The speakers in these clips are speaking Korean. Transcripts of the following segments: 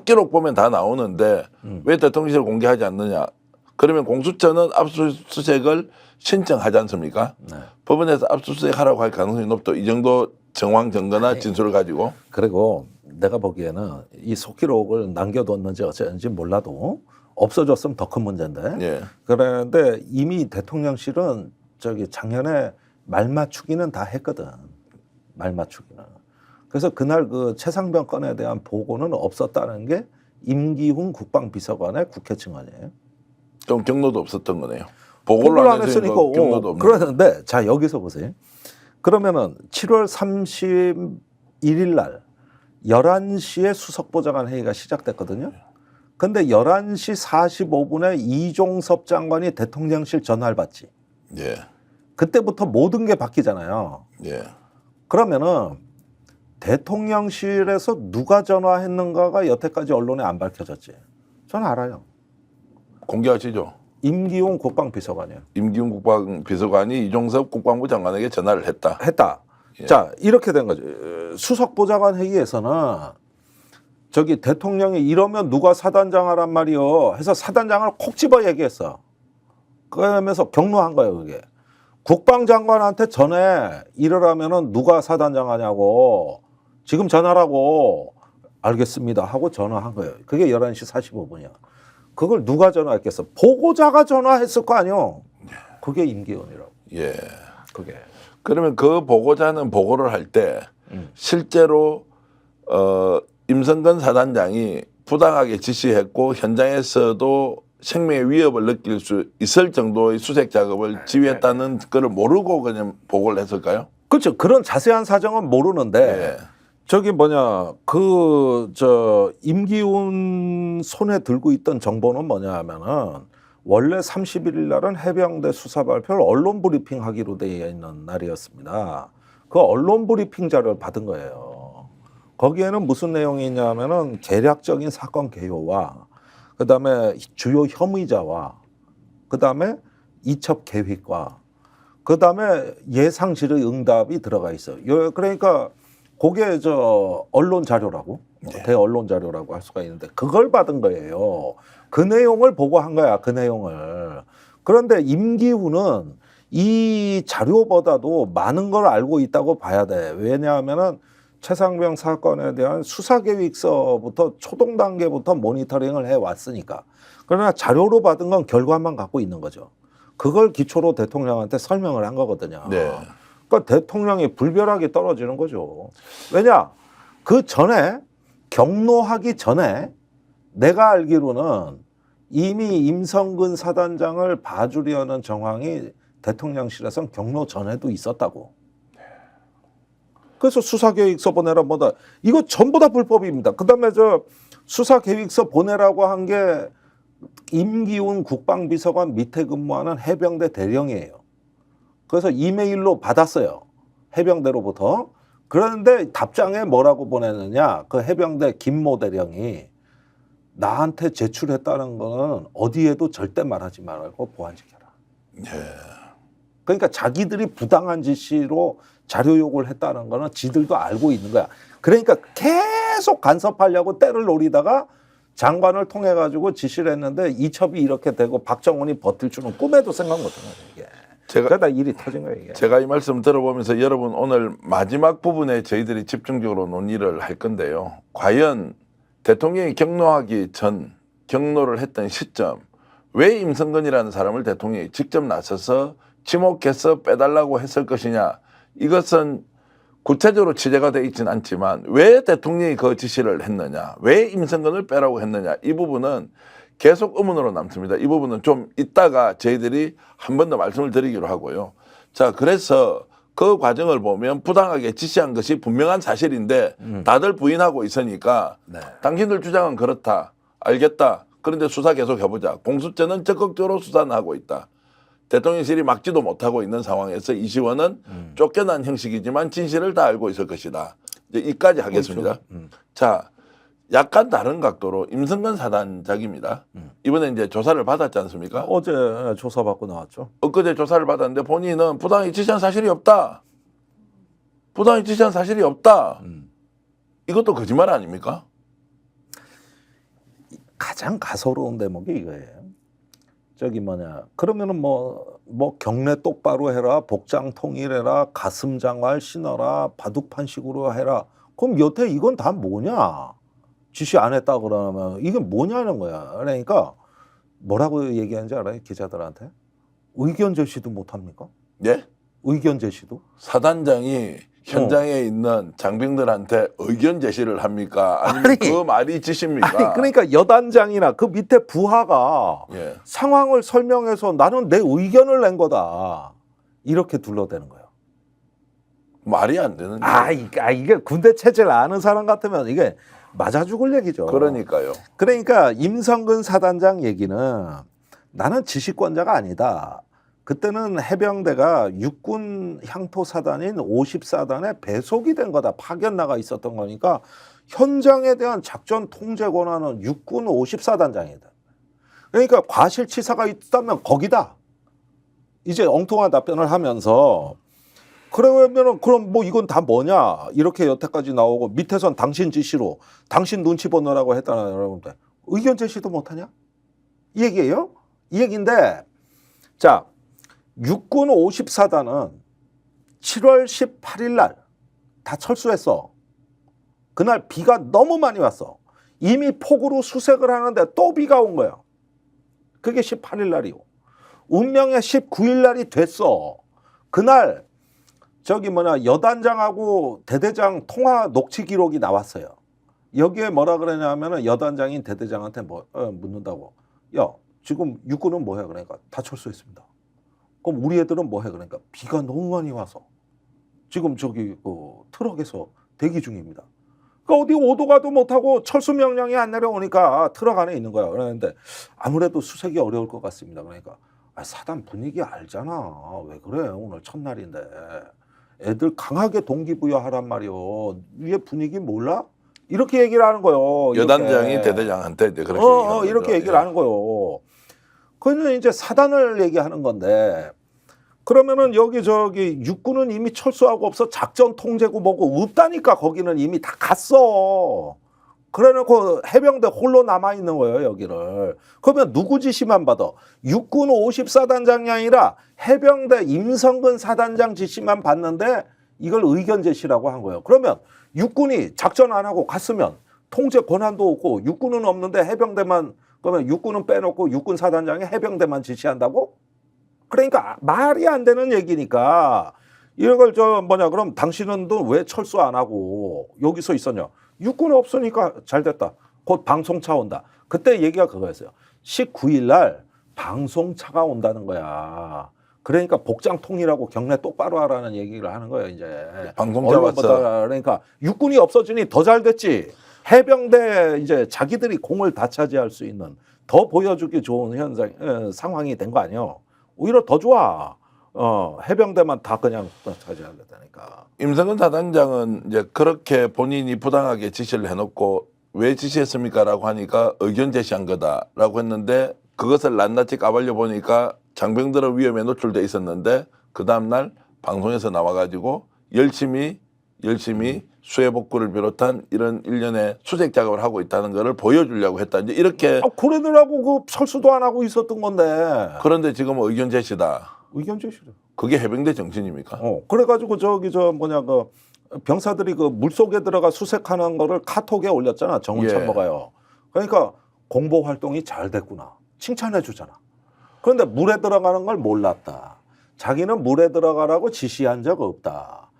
속기록 보면 다 나오는데 왜 대통령실을 공개하지 않느냐? 그러면 공수처는 압수수색을 신청하지 않습니까? 네. 법원에서 압수수색하라고 할 가능성이 높죠. 이 정도 정황 증거나 진술을 가지고. 그리고 내가 보기에는 이 속기록을 남겨뒀는지 어쨌는지 몰라도 없어졌으면 더 큰 문제인데. 예. 그런데 이미 대통령실은 저기 작년에 말 맞추기는 다 했거든. 말 맞추기는. 그래서 그날 그 최상병 건에 대한 보고는 없었다는 게 임기훈 국방비서관의 국회 증언이에요. 좀 경로도 없었던 거네요. 보고를 안 했으니까. 경로도 없는. 그러는데 자 여기서 보세요. 그러면은 7월 31일 날 11시에 수석보좌관 회의가 시작됐거든요. 근데 11시 45분에 이종섭 장관이 대통령실 전화를 받지. 예. 그때부터 모든 게 바뀌잖아요. 예. 그러면은 대통령실에서 누가 전화했는가가 여태까지 언론에 안 밝혀졌지. 저는 알아요. 공개하시죠. 임기훈 국방비서관이요. 임기훈 국방비서관이 이종섭 국방부 장관에게 전화를 했다. 예. 자 이렇게 된 거죠. 수석보좌관 회의에서는 저기 대통령이 이러면 누가 사단장 하란 말이요 해서 사단장을 콕 집어 얘기했어. 그러면서 경로한 거예요. 그게 국방장관한테 전해 이러라면은 누가 사단장 하냐고 지금 전화라고 알겠습니다 하고 전화한 거예요. 그게 11시 45분이야. 그걸 누가 전화했겠어? 보고자가 전화했을 거 아니요. 그게 임기훈이라고. 예. 그게. 그러면 그 보고자는 보고를 할 때 실제로 임성근 사단장이 부당하게 지시했고 현장에서도 생명의 위협을 느낄 수 있을 정도의 수색 작업을 지휘했다는 거를 모르고 그냥 보고를 했을까요? 그렇죠. 그런 자세한 사정은 모르는데 예. 저기 뭐냐 그 저 임기훈 손에 들고 있던 정보는 뭐냐 하면은 원래 31일 날은 해병대 수사 발표를 언론 브리핑 하기로 되어 있는 날이었습니다. 그 언론 브리핑 자료를 받은 거예요. 거기에는 무슨 내용이 있냐면은 계략적인 사건 개요와 그다음에 주요 혐의자와 그다음에 이첩 계획과 그다음에 예상 질의 응답이 들어가 있어요. 그러니까 그게 저 언론 자료라고 대언론 자료라고 할 수가 있는데 그걸 받은 거예요. 그 내용을 보고한 거야. 그 내용을. 그런데 임기훈은 이 자료보다도 많은 걸 알고 있다고 봐야 돼. 왜냐하면은 최상병 사건에 대한 수사 계획서부터 초동 단계부터 모니터링을 해 왔으니까. 그러나 자료로 받은 건 결과만 갖고 있는 거죠. 그걸 기초로 대통령한테 설명을 한 거거든요. 네. 그러니까 대통령이 불벼락이 떨어지는 거죠. 왜냐? 그 전에 경로하기 전에 내가 알기로는 이미 임성근 사단장을 봐주려는 정황이 대통령실에선 경로 전에도 있었다고. 그래서 수사계획서 보내라 뭐다. 이거 전부 다 불법입니다. 그다음에 저 수사계획서 보내라고 한 게 임기훈 국방비서관 밑에 근무하는 해병대 대령이에요. 그래서 이메일로 받았어요. 해병대로부터. 그런데 답장에 뭐라고 보냈느냐. 그 해병대 김모 대령이 나한테 제출했다는 거는 어디에도 절대 말하지 말고 보안지켜라. 예. 그러니까 자기들이 부당한 지시로 자료 요구를 했다는 거는 지들도 알고 있는 거야. 그러니까 계속 간섭하려고 때를 노리다가 장관을 통해 가지고 지시를 했는데 이첩이 이렇게 되고 박정훈이 버틸 줄은 꿈에도 생각 못 한 거예요. 이게. 그러다 일이 터진 거예요. 이게. 제가 이 말씀 들어보면서 여러분 오늘 마지막 부분에 저희들이 집중적으로 논의를 할 건데요. 과연 대통령이 경로하기 전 경로를 했던 시점 왜 임성근이라는 사람을 대통령이 직접 나서서 지목해서 빼달라고 했을 것이냐. 이것은 구체적으로 취재가 되어 있지는 않지만 왜 대통령이 그 지시를 했느냐. 왜 임성근을 빼라고 했느냐. 이 부분은 계속 의문으로 남습니다. 이 부분은 좀 이따가 저희들이 한 번 더 말씀을 드리기로 하고요. 자, 그래서 그 과정을 보면 부당하게 지시한 것이 분명한 사실인데 다들 부인하고 있으니까 네. 당신들 주장은 그렇다. 알겠다. 그런데 수사 계속 해보자. 공수처는 적극적으로 수사는 하고 있다. 대통령실이 막지도 못하고 있는 상황에서 이시원은 쫓겨난 형식이지만 진실을 다 알고 있을 것이다. 이제 이까지 하겠습니다. 자, 약간 다른 각도로 임성근 사단장입니다. 이번에 이제 조사를 받았지 않습니까? 어제 조사받고 나왔죠. 엊그제 조사를 받았는데 본인은 부당하게 지시한 사실이 없다. 부당하게 지시한 사실이 없다. 이것도 거짓말 아닙니까? 가장 가소로운 대목이 이거예요. 저기 뭐냐, 그러면은 뭐 경례 똑바로 해라, 복장 통일해라, 가슴 장화를 신어라, 바둑판식으로 해라. 그럼 여태 이건 다 뭐냐? 지시 안 했다 그러면 이게 뭐냐는 거야. 그러니까 뭐라고 얘기하는지 알아요? 기자들한테? 의견 제시도 못 합니까? 예? 의견 제시도? 사단장이 현장에 있는 장병들한테 의견 제시를 합니까? 아니면 아니, 그 말이 지십니까? 아니 그러니까 여단장이나 그 밑에 부하가 예. 상황을 설명해서 나는 내 의견을 낸 거다. 이렇게 둘러대는 거예요. 말이 안 되는 이게 군대 체제를 아는 사람 같으면 이게 맞아 죽을 얘기죠. 그러니까요. 그러니까 임성근 사단장 얘기는 나는 지시권자가 아니다. 그때는 해병대가 육군 향토사단인 50사단에 배속이 된 거다. 파견 나가 있었던 거니까 현장에 대한 작전 통제 권한은 육군 50사단장이다. 그러니까 과실치사가 있다면 거기다. 이제 엉뚱한 답변을 하면서 그러면은 그럼 뭐 이건 다 뭐냐 이렇게 여태까지 나오고 밑에선 당신 지시로 당신 눈치 보느라고 했다는 여러분들 의견 제시도 못하냐 이 얘기예요. 이 얘기인데 자 육군 54단은 7월 18일 날 다 철수했어. 그날 비가 너무 많이 왔어. 이미 폭우로 수색을 하는데 또 비가 온 거야. 그게 18일 날이고 운명의 19일 날이 됐어. 그날 저기 뭐냐 여단장하고 대대장 통화 녹취 기록이 나왔어요. 여기에 뭐라 그러냐면은 여단장인 대대장한테 묻는다고. 야 지금 육군은 뭐해? 그러니까 다 철수했습니다. 그럼 우리 애들은 뭐해? 그러니까 비가 너무 많이 와서 지금 저기 트럭에서 대기 중입니다. 그러니까 어디 오도 가도 못하고 철수 명령이 안 내려오니까 트럭 안에 있는 거야. 그러는데 아무래도 수색이 어려울 것 같습니다. 그러니까 사단 분위기 알잖아. 왜 그래? 오늘 첫날인데. 애들 강하게 동기부여하란 말이요. 위에 분위기 몰라? 이렇게 얘기를 하는 거예요. 여단장이 이렇게. 대대장한테 이제 그렇게 이렇게 얘기를 하는 거예요. 그는 이제 사단을 얘기하는 건데 그러면은 여기 저기 육군은 이미 철수하고 없어. 작전 통제고 뭐고 없다니까. 거기는 이미 다 갔어. 그래놓고 해병대 홀로 남아있는 거예요, 여기를. 그러면 누구 지시만 받아? 육군 54단장이 아니라 해병대 임성근 사단장 지시만 받는데 이걸 의견 제시라고 한 거예요. 그러면 육군이 작전 안 하고 갔으면 통제 권한도 없고 육군은 없는데 해병대만, 그러면 육군은 빼놓고 육군 사단장이 해병대만 지시한다고? 그러니까 말이 안 되는 얘기니까 이걸 그럼 당신은 왜 철수 안 하고 여기서 있었냐? 육군 없으니까 잘 됐다. 곧 방송차 온다. 그때 얘기가 그거였어요. 19일 날 방송차가 온다는 거야. 그러니까 복장 통일하고 경례 똑바로 하라는 얘기를 하는 거예요, 이제. 방송차 왔어. 그러니까 육군이 없어지니 더 잘 됐지. 해병대 이제 자기들이 공을 다 차지할 수 있는 더 보여주기 좋은 상황이 된 거 아니에요. 오히려 더 좋아. 해병대만 다 그냥 차지하겠다니까. 임성근 사단장은 이제 그렇게 본인이 부당하게 지시를 해놓고 왜 지시했습니까라고 하니까 의견 제시한 거다라고 했는데 그것을 낱낱이 까발려 보니까 장병들은 위험에 노출돼 있었는데 그 다음날 방송에서 나와가지고 열심히 수해 복구를 비롯한 이런 일련의 수색 작업을 하고 있다는 것을 보여주려고 했다. 이제 이렇게. 그러더라고. 그 철수도 안 하고 있었던 건데. 그런데 지금 의견 제시다. 의견 제시죠. 그게 해병대 정신입니까? 그래가지고 병사들이 그 물속에 들어가 수색하는 거를 카톡에 올렸잖아. 정훈 참모가요. 그러니까 공보 활동이 잘 됐구나. 칭찬해 주잖아. 그런데 물에 들어가는 걸 몰랐다. 자기는 물에 들어가라고 지시한 적 없다.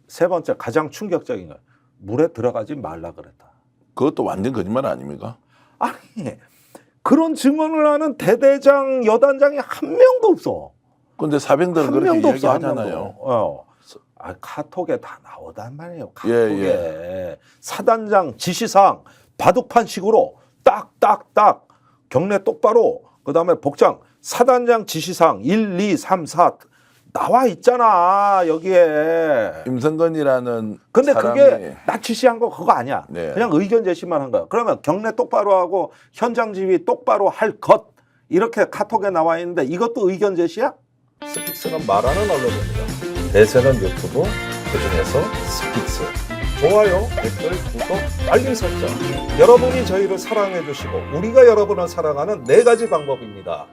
세 번째 가장 충격적인 건 물에 들어가지 말라 그랬다. 그것도 완전 거짓말 아닙니까? 아니 그런 증언을 하는 대대장 여단장이 한 명도 없어. 근데 사병들은 그렇게 이야기하잖아요. 카톡에 다 나오단 말이에요. 카톡에 사단장 지시사항 바둑판식으로 딱딱딱 경례 똑바로 그다음에 복장 사단장 지시사항 1, 2, 3, 4 나와 있잖아 여기에. 임성근이라는 근데 사람이 그게 나 지시한 거 그거 아니야. 네. 그냥 의견 제시만 한 거야. 그러면 경례 똑바로 하고 현장 지휘 똑바로 할 것 이렇게 카톡에 나와 있는데 이것도 의견 제시야? 스픽스는 말하는 언론입니다. 대세는 유튜브, 그중에서 스픽스. 좋아요, 댓글, 구독, 알림 설정. 여러분이 저희를 사랑해 주시고 우리가 여러분을 사랑하는 4가지 방법입니다.